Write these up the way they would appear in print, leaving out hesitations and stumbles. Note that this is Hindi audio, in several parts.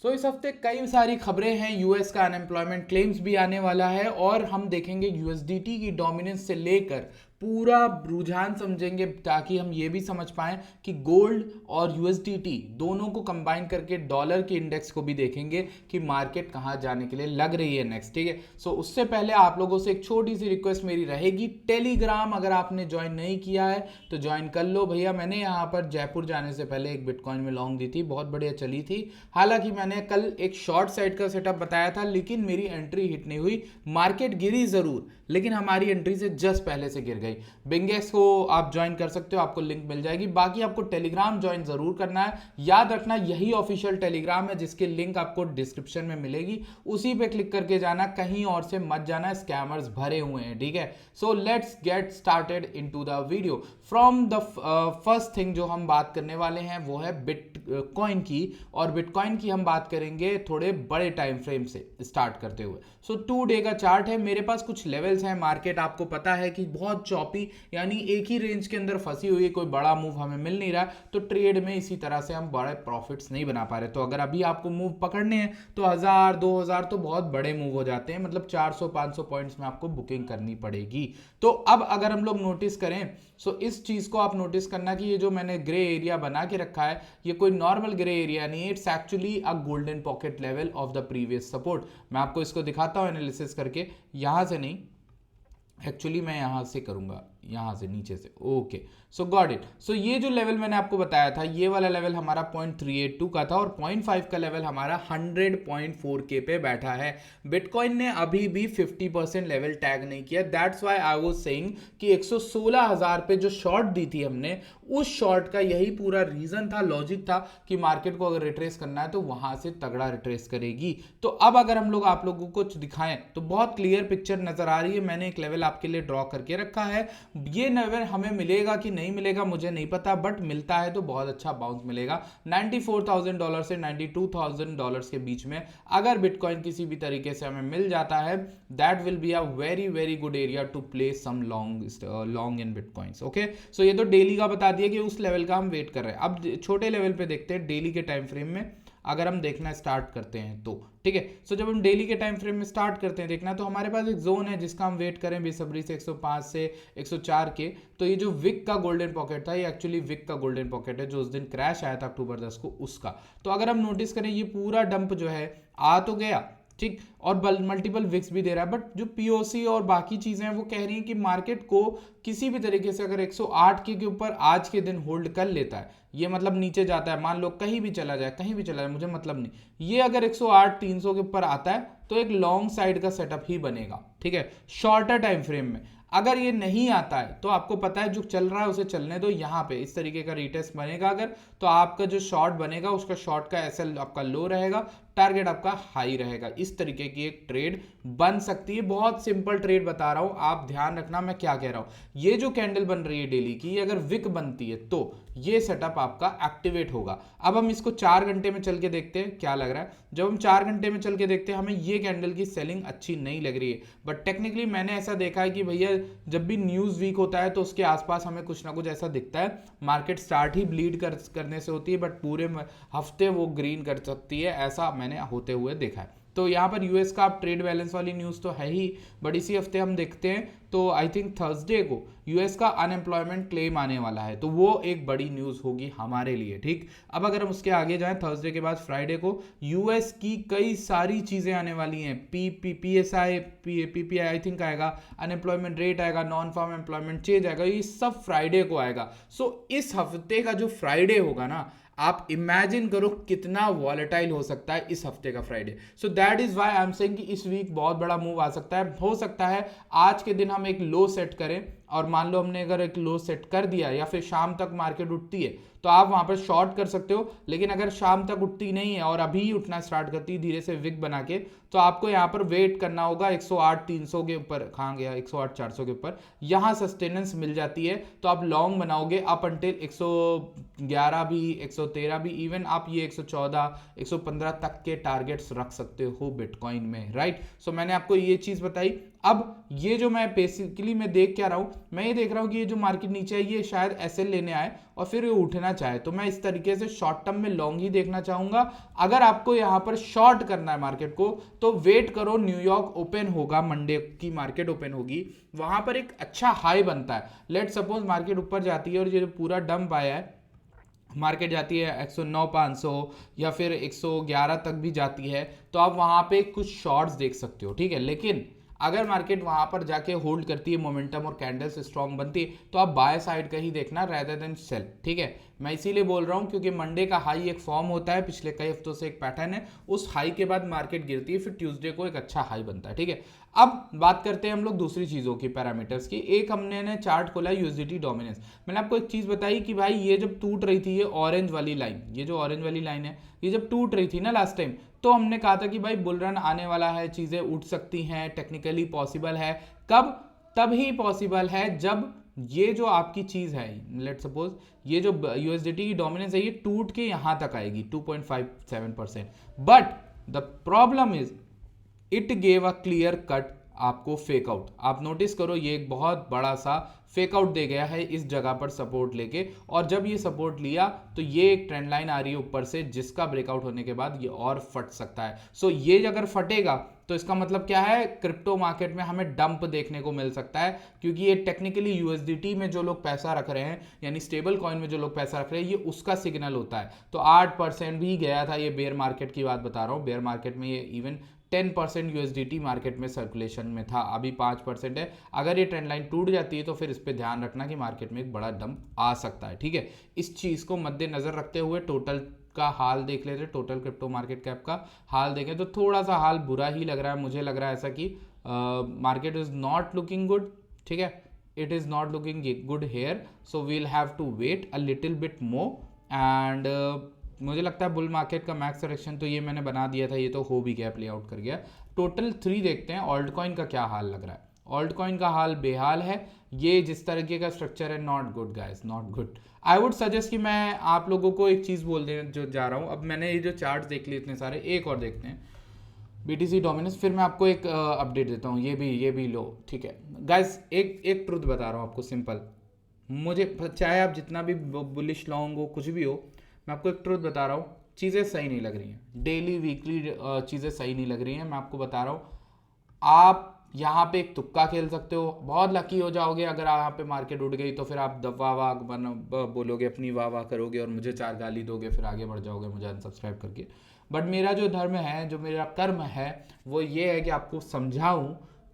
सो इस हफ्ते कई सारी खबरें हैं। यूएस का अनएम्प्लॉयमेंट क्लेम्स भी आने वाला है और हम देखेंगे यूएसडीटी की डोमिनेंस से लेकर पूरा रुझान समझेंगे ताकि हम ये भी समझ पाएं कि गोल्ड और यूएसडीटी दोनों को कंबाइन करके डॉलर के इंडेक्स को भी देखेंगे कि मार्केट कहां जाने के लिए लग रही है नेक्स्ट। ठीक है, सो उससे पहले आप लोगों से एक छोटी सी रिक्वेस्ट मेरी रहेगी, टेलीग्राम अगर आपने ज्वाइन नहीं किया है तो ज्वाइन कर लो भैया। मैंने यहाँ पर जयपुर जाने से पहले एक बिटकॉइन में लॉन्ग दी थी, बहुत बढ़िया चली थी। हालांकि मैंने कल एक शॉर्ट साइड का सेटअप बताया था लेकिन मेरी एंट्री हिट नहीं हुई, मार्केट गिरी जरूर लेकिन हमारी एंट्री से जस्ट पहले से गिर गई। बिंगेक्स को आप ज्वाइन कर सकते हो, आपको लिंक मिल जाएगी। बाकी आपको टेलीग्राम ज्वाइन जरूर करना है, याद रखना यही ऑफिशियल टेलीग्राम है जिसकी लिंक आपको डिस्क्रिप्शन में मिलेगी, उसी पे क्लिक करके जाना, कहीं और से मत जाना, स्कैमर्स भरे हुए हैं। ठीक है, so let's get started into the video. From the first thing जो हम बात करने वाले हैं वो है बिटकॉइन की, और बिटकॉइन की हम बात करेंगे थोड़े बड़े टाइम फ्रेम से स्टार्ट करते हुए। सो 2 डे का चार्ट है, मेरे पास कुछ लेवल्स हैं। मार्केट आपको पता है कि बहुत चॉपी यानी एक ही रेंज के अंदर फंसी हुई है, कोई बड़ा मूव हमें मिल नहीं रहा, तो ट्रेड में इसी तरह से हम बड़े प्रॉफिट्स नहीं बना पा रहे। तो अगर अभी आपको मूव पकड़ने हैं तो 1000 2000 तो बहुत बड़े मूव हो जाते हैं, मतलब 400 500 पॉइंट्स में आपको बुकिंग करनी पड़ेगी। तो अब अगर हम लोग नोटिस करें, सो इस चीज को आप नोटिस करना कि ये जो मैंने ग्रे एरिया बना के रखा है ये कोई नॉर्मल ग्रे एरिया नहीं है, it's actually a golden pocket level of the previous support. मैं आपको इसको दिखाता हूं एनालिसिस करके, यहां से नहीं, एक्चुअली मैं यहां से करूंगा, यहां से नीचे से। Okay, so got it. So ये जो लेवल मैंने आपको बताया था, ये वाला लेवल हमारा 0.382 का था और 0.5 का लेवल हमारा 100.4K पे बैठा है। बिटकॉइन ने अभी भी 50% लेवल टैग नहीं किया, that's why I was saying कि 116,000 पे जो शॉर्ट दी थी हमने, उस शॉर्ट का यही पूरा रीजन था, लॉजिक था कि मार्केट को अगर रिट्रेस करना है तो वहां से तगड़ा रिट्रेस करेगी। तो अब अगर हम लोग आप लोगों को दिखाएं तो बहुत क्लियर पिक्चर नजर आ रही है। मैंने एक लेवल आपके लिए ड्रॉ करके रखा है, ये लेवल हमें मिलेगा कि नहीं मिलेगा मुझे नहीं पता, बट मिलता है तो बहुत अच्छा बाउंस मिलेगा। $94,000 से $92,000 के बीच में अगर बिटकॉइन किसी भी तरीके से हमें मिल जाता है, that will be a very very good area to play some long in bitcoins. Okay, so ये तो डेली का बता दिया कि उस लेवल का हम वेट कर रहे हैं। अब छोटे लेवल पे देखते हैं डेली के टाइम फ्रेम में अगर हम देखना स्टार्ट करते हैं तो। ठीक है, सो जब हम डेली के टाइम फ्रेम में स्टार्ट करते हैं देखना, तो हमारे पास एक जोन है जिसका हम वेट करें बेसब्री से 105 से 104 के। तो ये जो विक का गोल्डन पॉकेट था, ये एक्चुअली विक का गोल्डन पॉकेट है जो उस दिन क्रैश आया था अक्टूबर 10 को, उसका। तो अगर हम नोटिस करें ये पूरा डंप जो है आ तो गया, ठीक, और मल्टीपल विक्स भी दे रहा है, बट जो पीओसी और बाकी चीजें हैं वो कह रही हैं कि मार्केट को किसी भी तरीके से अगर 108 के ऊपर आज के दिन होल्ड कर लेता है, ये मतलब नीचे जाता है, मान लो कहीं भी चला जाए, कहीं भी चला जाए मुझे मतलब नहीं, ये अगर 108 300 के ऊपर आता है तो एक लॉन्ग साइड का सेटअप ही बनेगा। ठीक है, शॉर्टर टाइम फ्रेम में। अगर ये नहीं आता है तो आपको पता है जो चल रहा है उसे चलने दो, यहाँ पे इस तरीके का रीटेस्ट बनेगा अगर, तो आपका जो शॉर्ट बनेगा उसका शॉर्ट का एसएल आपका लो रहेगा, टारगेट आपका हाई रहेगा। इस तरीके की एक ट्रेड बन सकती है, बहुत सिंपल ट्रेड बता रहा हूं, आप ध्यान रखना मैं क्या कह रहा हूं। ये जो कैंडल बन रही है डेली की, अगर विक बनती है तो ये सेटअप आपका एक्टिवेट होगा। अब हम इसको 4 घंटे में चल के देखते हैं क्या लग रहा है। जब हम 4 घंटे में चल के देखते हैं हमें ये कैंडल की सेलिंग अच्छी नहीं लग रही है, बट टेक्निकली मैंने ऐसा देखा है कि भैया जब भी न्यूज वीक होता है तो उसके आसपास हमें कुछ ना कुछ ऐसा दिखता है, मार्केट स्टार्ट ही ब्लीड करने से होती है बट पूरे हफ्ते वो ग्रीन कर सकती है, ऐसा मैंने होते हुए देखा है। तो यहाँ पर यूएस का आप ट्रेड बैलेंस वाली न्यूज़ तो है ही, बट इसी हफ्ते हम देखते हैं तो आई थिंक थर्सडे को यूएस का अनएम्प्लॉयमेंट क्लेम आने वाला है, तो वो एक बड़ी न्यूज़ होगी हमारे लिए। ठीक, अब अगर हम उसके आगे जाएं, थर्सडे के बाद फ्राइडे को यूएस की कई सारी चीज़ें आने वाली हैं। पीएसआई पीपीआई आई थिंक आएगा, अनएम्प्लॉयमेंट रेट आएगा, नॉन फार्म एम्प्लॉयमेंट चेंज आएगा, ये सब फ्राइडे को आएगा। सो इस हफ्ते का जो फ्राइडे होगा ना, आप इमेजिन करो कितना वॉलेटाइल हो सकता है इस हफ्ते का Friday. So that is why I am saying कि इस वीक बहुत बड़ा मूव आ सकता है। हो सकता है आज के दिन हम एक लो सेट करें, और मान लो हमने अगर एक लो सेट कर दिया या फिर शाम तक मार्केट उठती है तो आप वहां पर शॉर्ट कर सकते हो, लेकिन अगर शाम तक उठती नहीं है और अभी ही उठना स्टार्ट करती है धीरे से विक बना के, तो आपको यहाँ पर वेट करना होगा 108 300 के ऊपर, कहाँ गया 108 400 के ऊपर, यहाँ सस्टेनेंस मिल जाती है तो आप लॉन्ग बनाओगे अप अंटिल 111 भी 113 भी, इवन आप ये 114 115 तक के टारगेट्स रख सकते हो बिटकॉइन में, राइट। सो मैंने आपको ये चीज बताई। अब ये जो मैं बेसिकली मैं देख क्या रहा हूं, मैं ये देख रहा हूँ कि ये जो मार्केट नीचे है ये शायद एसएल लेने आए और फिर ये उठना चाहे, तो मैं इस तरीके से शॉर्ट टर्म में लॉन्ग ही देखना चाहूंगा। अगर आपको यहाँ पर शॉर्ट करना है मार्केट को तो वेट करो, न्यूयॉर्क ओपन होगा, मंडे की मार्केट ओपन होगी, वहां पर एक अच्छा हाई बनता है। लेट सपोज मार्केट ऊपर जाती है और ये जो पूरा डंप आया है, मार्केट जाती है 109,500 या फिर 111 तक भी जाती है, तो आप वहां पे कुछ शॉर्ट्स देख सकते हो, ठीक है। लेकिन अगर मार्केट वहां पर जाके होल्ड करती है, मोमेंटम और कैंडल्स स्ट्रांग बनती है, तो आप बाय साइड का ही देखना रेदर देन सेल, ठीक है। मैं इसीलिए बोल रहा हूं क्योंकि मंडे का हाई एक फॉर्म होता है, पिछले कई हफ्तों से एक पैटर्न है, उस हाई के बाद मार्केट गिरती है, फिर ट्यूसडे को एक अच्छा हाई बनता है, ठीक है। अब बात करते हैं हम लोग दूसरी चीजों की, पैरामीटर्स की। एक हमने चार्ट खोला यूएसडीटी डोमिनेंस। मैंने आपको एक चीज बताई कि भाई ये जब टूट रही थी, ये ऑरेंज वाली लाइन, ये जो ऑरेंज वाली लाइन है, ये जब टूट रही थी ना लास्ट टाइम, तो हमने कहा था कि भाई बुल रन आने वाला है, चीजें उठ सकती हैं, टेक्निकली पॉसिबल है। कब? तभी पॉसिबल है जब ये जो आपकी चीज है, लेट सपोज ये जो यूएसडीटी की डोमिनेंस है, ये टूट के यहां तक आएगी 2.57%, but the problem is it gave a clear cut आपको फेक आउट। आप नोटिस करो, ये एक बहुत बड़ा सा फेक आउट दे गया है इस जगह पर सपोर्ट लेके, और जब ये सपोर्ट लिया तो ये एक ट्रेंड लाइन आ रही है ऊपर से, जिसका ब्रेकआउट होने के बाद ये और फट सकता है। सो ये अगर फटेगा तो इसका मतलब क्या है, क्रिप्टो मार्केट में हमें डंप देखने को मिल सकता है, क्योंकि ये टेक्निकली यूएसडीटी में जो लोग पैसा रख रहे हैं, यानी स्टेबल कॉइन में जो लोग पैसा रख रहे हैं, ये उसका सिग्नल होता है। तो 8% भी गया था, ये बेयर मार्केट की बात बता रहा हूँ, बेयर मार्केट में ये इवन 10% यूएसडीटी मार्केट में सर्कुलेशन में था, अभी 5% है। अगर ये ट्रेंड लाइन टूट जाती है तो फिर इस पे ध्यान रखना कि मार्केट में एक बड़ा डंप आ सकता है, ठीक है। इस चीज को मद्देनजर रखते हुए टोटल का हाल देख लेते, टोटल क्रिप्टो मार्केट कैप का हाल देखें तो थोड़ा सा हाल बुरा ही लग रहा है। मुझे लग रहा है ऐसा कि market is not looking good, ठीक है, it is not looking good here, so we'll have to wait a little bit more. And मुझे लगता है बुल मार्केट का मैक्स करेक्शन तो ये मैंने बना दिया था, ये तो हो भी गया, प्ले आउट कर गया। टोटल 3 देखते हैं, ऑल्ट कॉइन का क्या हाल लग रहा है। ऑल्ट कॉइन का हाल बेहाल है, ये जिस तरीके का स्ट्रक्चर है, not good guys, not good. I would suggest कि मैं आप लोगों को एक चीज़ बोल देने जो जा रहा हूँ। अब मैंने ये जो चार्ट देख लिए इतने सारे, एक और देखते हैं बीटीसी डोमिनेंस, फिर मैं आपको एक अपडेट देता हूँ। ये भी लो, ठीक है गाइस। एक ट्रुथ बता रहा हूँ आपको, सिंपल। मुझे चाहे आप जितना भी बुलिश लॉन्ग हो, कुछ भी हो, मैं आपको एक ट्रुथ बता रहा हूँ, चीज़ें सही नहीं लग रही हैं, डेली वीकली चीज़ें सही नहीं लग रही हैं। मैं आपको बता रहा हूँ, आप यहाँ पे एक तुक्का खेल सकते हो, बहुत लकी हो जाओगे अगर यहाँ पे मार्केट उठ गई तो फिर आप वाह वाह बोलोगे, अपनी वाह वाह करोगे और मुझे 4 गाली दोगे, फिर आगे बढ़ जाओगे मुझे अनसब्सक्राइब करके। बट मेरा जो धर्म है, जो मेरा कर्म है, वो ये है कि आपको समझाऊं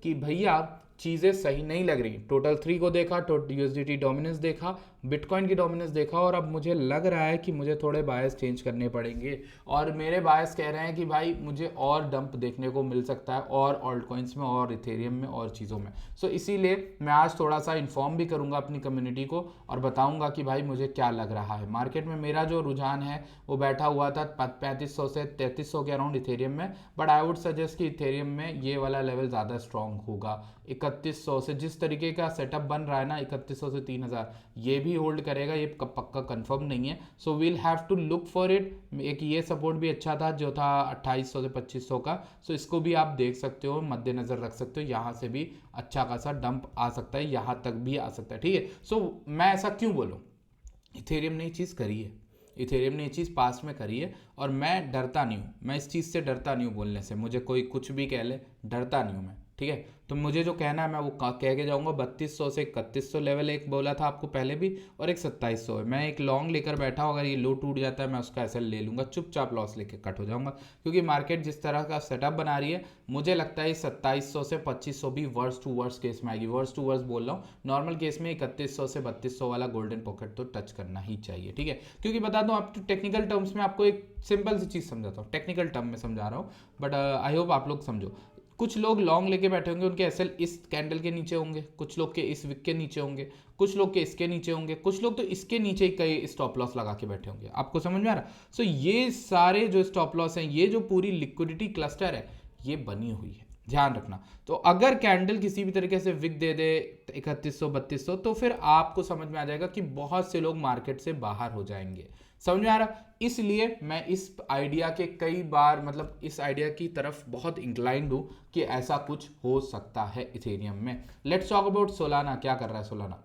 कि भैया चीज़ें सही नहीं लग रही। टोटल 3 को देखा, यूएसडीटी डोमिनेंस देखा, बिटकॉइन की डोमिनेंस देखा, और अब मुझे लग रहा है कि मुझे थोड़े बायस चेंज करने पड़ेंगे। और मेरे बायस कह रहे हैं कि भाई मुझे और डंप देखने को मिल सकता है, और ऑल्ट कॉइन्स में, और इथेरियम में, और चीज़ों में। सो इसीलिए मैं आज थोड़ा सा इन्फॉर्म भी करूंगा अपनी कम्युनिटी को और बताऊंगा कि भाई मुझे क्या लग रहा है। मार्केट में मेरा जो रुझान है वो बैठा हुआ था 3500 से 3300 के अराउंड इथेरियम में, बट आई वुड सजेस्ट कि इथेरियम में ये वाला लेवल ज़्यादा स्ट्रॉन्ग होगा। 3100 से जिस तरीके का सेटअप बन रहा है ना, 3100 से 3000, ये भी होल्ड करेगा, ये पक्का कंफर्म नहीं है। So we'll have to look for it. एक ये सपोर्ट भी अच्छा था जो था 2800 से 2500 का, सो इसको भी आप देख सकते हो, मद्देनजर रख सकते हो। यहाँ से भी अच्छा खासा डंप आ सकता है, यहाँ तक भी आ सकता है, ठीक है। सो मैं ऐसा क्यों बोलूँ, इथेरियम ने ये चीज़ करी है, इथेरियम ने ये चीज़ पास में करी है, और मैं डरता नहीं हूँ, मैं इस चीज़ से डरता नहीं हूँ बोलने से। मुझे कोई कुछ भी कह ले, डरता नहीं हूँ मैं, ठीक है। तो मुझे जो कहना है मैं वो कह के जाऊंगा। 3200 से 3100 लेवल एक बोला था आपको पहले भी, और एक 2700 है। मैं एक लॉन्ग लेकर बैठा हूँ, अगर ये लो टूट जाता है मैं उसका एसएल ले लूंगा, चुपचाप लॉस लेके कट हो जाऊंगा, क्योंकि मार्केट जिस तरह का सेटअप बना रही है, मुझे लगता है 2700 से 2500 भी वर्स्ट टू वर्स्ट केस में आएगी। वर्स्ट टू वर्स्ट बोल रहा हूँ, नॉर्मल केस में 3100 से 3200 वाला गोल्डन पॉकेट तो टच करना ही चाहिए, ठीक है। क्योंकि बता दूँ आप टेक्निकल टर्म्स में आपको एक सिंपल सी चीज़ समझाता हूँ, टेक्निकल टर्म में समझा रहा हूँ, बट आई होप आप लोग समझो। कुछ लोग लॉन्ग लेके बैठे होंगे, उनके एसएल इस कैंडल के नीचे होंगे, कुछ लोग के इस विक के नीचे होंगे, कुछ लोग के इसके नीचे होंगे, कुछ लोग तो इसके नीचे ही कई स्टॉप लॉस लगा के बैठे होंगे। आपको समझ में आ रहा? सो ये सारे जो स्टॉप लॉस हैं, ये जो पूरी लिक्विडिटी क्लस्टर है, ये बनी हुई है, ध्यान रखना। तो अगर कैंडल किसी भी तरीके से विक दे दे 3100 3200, तो फिर आपको समझ में आ जाएगा कि बहुत से लोग मार्केट से बाहर हो जाएंगे। समझ में आ रहा? इसलिए मैं इस आइडिया के कई बार मतलब इस आइडिया की तरफ बहुत इंक्लाइंड हूं कि ऐसा कुछ हो सकता है इथेरियम में। Let's talk about Solana. क्या कर रहा है सोलाना?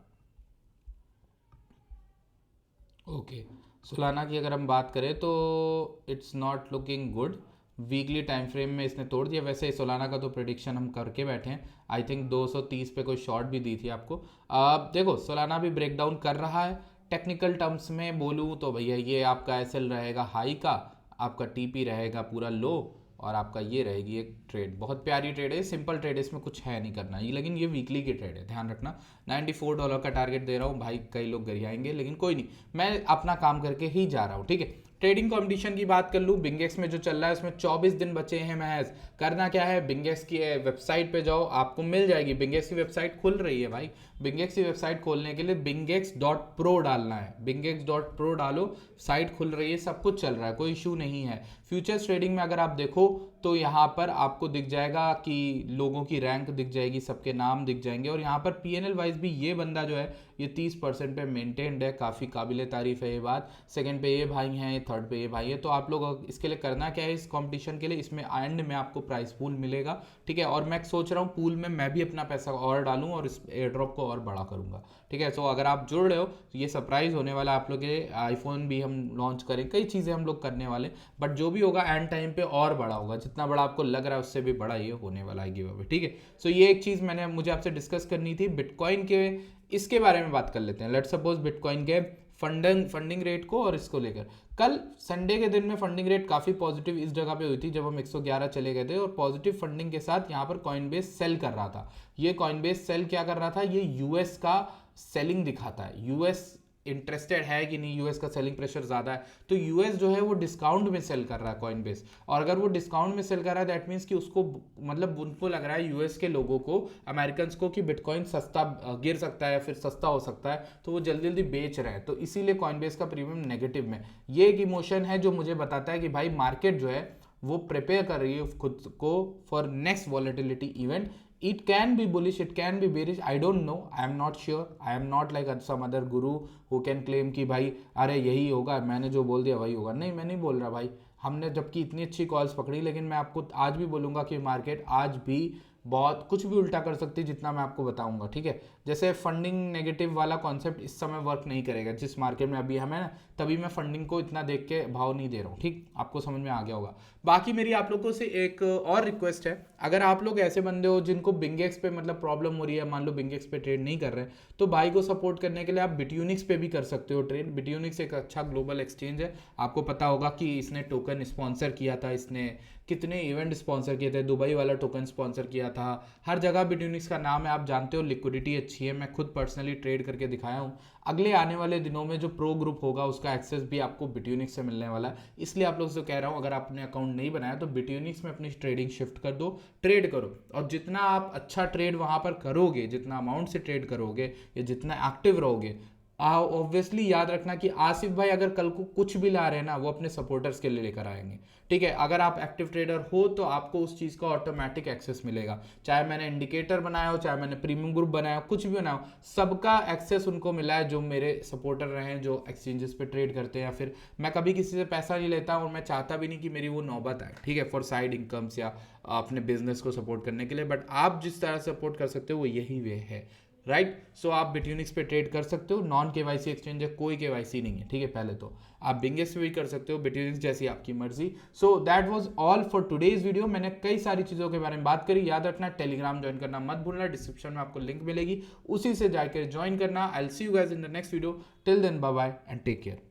ओके, सोलाना की अगर हम बात करें तो it's not looking good. Weekly time frame में इसने तोड़ दिया। वैसे सोलाना का तो प्रेडिक्शन हम करके बैठे हैं, आई थिंक 230 पे कोई शॉर्ट भी दी थी आपको। अब देखो सोलाना भी ब्रेक डाउन कर रहा है। टेक्निकल टर्म्स में बोलूँ तो भैया ये आपका एसएल रहेगा हाई का, आपका टीपी रहेगा पूरा लो, और आपका ये रहेगी एक ट्रेड। बहुत प्यारी ट्रेड है, सिंपल ट्रेड है, इसमें कुछ है नहीं करना ये, लेकिन ये वीकली की ट्रेड है, ध्यान रखना। $94 का टारगेट दे रहा हूँ भाई, कई लोग गरियाएंगे लेकिन कोई नहीं, मैं अपना काम करके ही जा रहा हूँ, ठीक है। ट्रेडिंग कंपटीशन की बात कर लूँ, बिंगेक्स में जो चल रहा है उसमें 24 दिन बचे हैं महज। करना क्या है, बिंगेक्स की वेबसाइट पे जाओ, आपको मिल जाएगी। बिंगेक्स की वेबसाइट खुल रही है भाई। बिंगेक्स की वेबसाइट खोलने के लिए बिंगेक्स.pro डालना है, बिंगेक्स.pro डालो, साइट खुल रही है, सब कुछ चल रहा है, कोई इशू नहीं है। फ्यूचर्स ट्रेडिंग में अगर आप देखो तो यहाँ पर आपको दिख जाएगा कि लोगों की रैंक दिख जाएगी, सबके नाम दिख जाएंगे, और यहाँ पर पीएनएल वाइज भी ये बंदा जो है ये 30% पे मेंटेन्ड है, काफ़ी काबिल तारीफ है ये बात। सेकंड पे ये भाई हैं, थर्ड पे ये भाई है। तो आप लोग इसके लिए करना क्या है, इस कंपटीशन के लिए, इसमें एंड में आपको प्राइस पूल मिलेगा, ठीक है। और मैं सोच रहा हूँ पूल में मैं भी अपना पैसा और डालूँ और इस एयर ड्रॉप को और बड़ा करूँगा, ठीक है। सो अगर आप जुड़ रहे हो तो ये सरप्राइज होने वाला आप लोग के। आईफोन भी हम लॉन्च करें, कई चीज़ें हम लोग करने वाले, बट जो भी होगा एंड टाइम पे और बड़ा होगा, जितना बड़ा आपको लग रहा है उससे भी बड़ा ये होने वाला है गिव अवे, ठीक है। सो ये एक चीज़ मुझे आपसे डिस्कस करनी थी बिटकॉइन के, इसके बारे में बात कर लेते हैं। लेट्स सपोज बिटकॉइन के फंडिंग रेट को और इसको लेकर, कल संडे के दिन में फंडिंग रेट काफ़ी पॉजिटिव इस जगह पे हुई थी जब हम 111 चले गए थे, और पॉजिटिव फंडिंग के साथ यहाँ पर कॉइनबेस सेल कर रहा था। ये कॉइनबेस सेल क्या कर रहा था, ये यूएस का सेलिंग दिखाता है, यूएस इंटरेस्टेड है कि नहीं, यूएस का सेलिंग प्रेशर ज़्यादा है, तो यूएस जो है वो डिस्काउंट में सेल कर रहा है कॉइनबेस। और अगर वो डिस्काउंट में सेल कर रहा है दैट मीन्स कि उसको मतलब उनको लग रहा है यूएस के लोगों को, अमेरिकन को, कि बिटकॉइन सस्ता गिर सकता है या फिर सस्ता हो सकता है, तो वो जल्दी जल्दी बेच रहे हैं, तो इसीलिए कॉइनबेस का प्रीमियम नेगेटिव में। ये एक इमोशन है जो मुझे बताता है कि भाई मार्केट जो है वो प्रिपेयर कर रही है खुद को for next volatility event. It can be bullish, it can be bearish, I don't know, I am not sure, I am not like some other guru who can claim कि भाई अरे यही होगा, मैंने जो बोल दिया वही होगा। नहीं, मैं नहीं बोल रहा भाई, हमने जबकि इतनी अच्छी कॉल्स पकड़ी, लेकिन मैं आपको आज भी बोलूँगा कि मार्केट आज भी बहुत कुछ भी उल्टा कर सकती है, जितना मैं आपको बताऊंगा, ठीक है। जैसे फंडिंग नेगेटिव वाला कॉन्सेप्ट इस समय वर्क नहीं करेगा, जिस मार्केट में अभी हमें ना, तभी मैं फंडिंग को इतना देख के भाव नहीं दे रहा हूँ, ठीक, आपको समझ में आ गया होगा। बाकी मेरी आप लोगों से एक और रिक्वेस्ट है, अगर आप लोग ऐसे बंदे हो जिनको बिंगेक्स पे मतलब प्रॉब्लम हो रही है, मान लो बिंगेक्स पे ट्रेड नहीं कर रहे हैं, तो भाई को सपोर्ट करने के लिए आप बिटयूनिक्स पे भी कर सकते हो ट्रेड। बिटयूनिक्स एक अच्छा ग्लोबल एक्सचेंज है, आपको पता होगा कि इसने टोकन स्पॉन्सर किया था, इसने कितने इवेंट स्पॉन्सर किए थे, दुबई वाला टोकन स्पॉन्सर किया था, हर जगह बिटयूनिक्स का नाम है, आप जानते हो, लिक्विडिटी अच्छी है, मैं खुद पर्सनली ट्रेड करके दिखाया हूँ। अगले आने वाले दिनों में जो प्रो ग्रुप होगा उसका एक्सेस भी आपको बिटयूनिक्स से मिलने वाला है, इसलिए आप लोग से कह रहा हूँ अगर आपने अकाउंट नहीं बनाया तो बिटयूनिक्स में अपनी ट्रेडिंग शिफ्ट कर दो, ट्रेड करो, और जितना आप अच्छा ट्रेड वहाँ पर करोगे, जितना अमाउंट से ट्रेड करोगे या जितना एक्टिव रहोगे, ऑब्वियसली याद रखना कि आसिफ भाई अगर कल को कुछ भी ला रहे हैं ना, वो अपने सपोर्टर्स के लिए लेकर आएंगे, ठीक है। अगर आप एक्टिव ट्रेडर हो तो आपको उस चीज़ का ऑटोमेटिक एक्सेस मिलेगा, चाहे मैंने इंडिकेटर बनाया हो, चाहे मैंने प्रीमियम ग्रुप बनाया हो, कुछ भी बनाया हो, सबका एक्सेस उनको मिला है जो मेरे सपोर्टर रहे हैं, जो एक्सचेंजेस पे ट्रेड करते हैं। या फिर मैं कभी किसी से पैसा नहीं लेता और मैं चाहता भी नहीं कि मेरी वो नौबत आए, ठीक है, फॉर साइड इनकम्स या अपने बिजनेस को सपोर्ट करने के लिए, बट आप जिस तरह सपोर्ट कर सकते हो वो यही वे है, राइट। सो आप बिटयूनिक्स पे ट्रेड कर सकते हो, नॉन केवाईसी एक्सचेंज है, कोई केवाईसी नहीं है, ठीक है। पहले तो आप बिंगेस पे भी कर सकते हो, बिटयूनिक्स जैसी आपकी मर्जी। So that was all for today's video. मैंने कई सारी चीज़ों के बारे में बात करी, याद रखना टेलीग्राम ज्वाइन करना मत भूलना, डिस्क्रिप्शन में आपको लिंक मिलेगी, उसी से जाकर ज्वाइन करना। I will see you guys in the next video, till then bye bye and take care.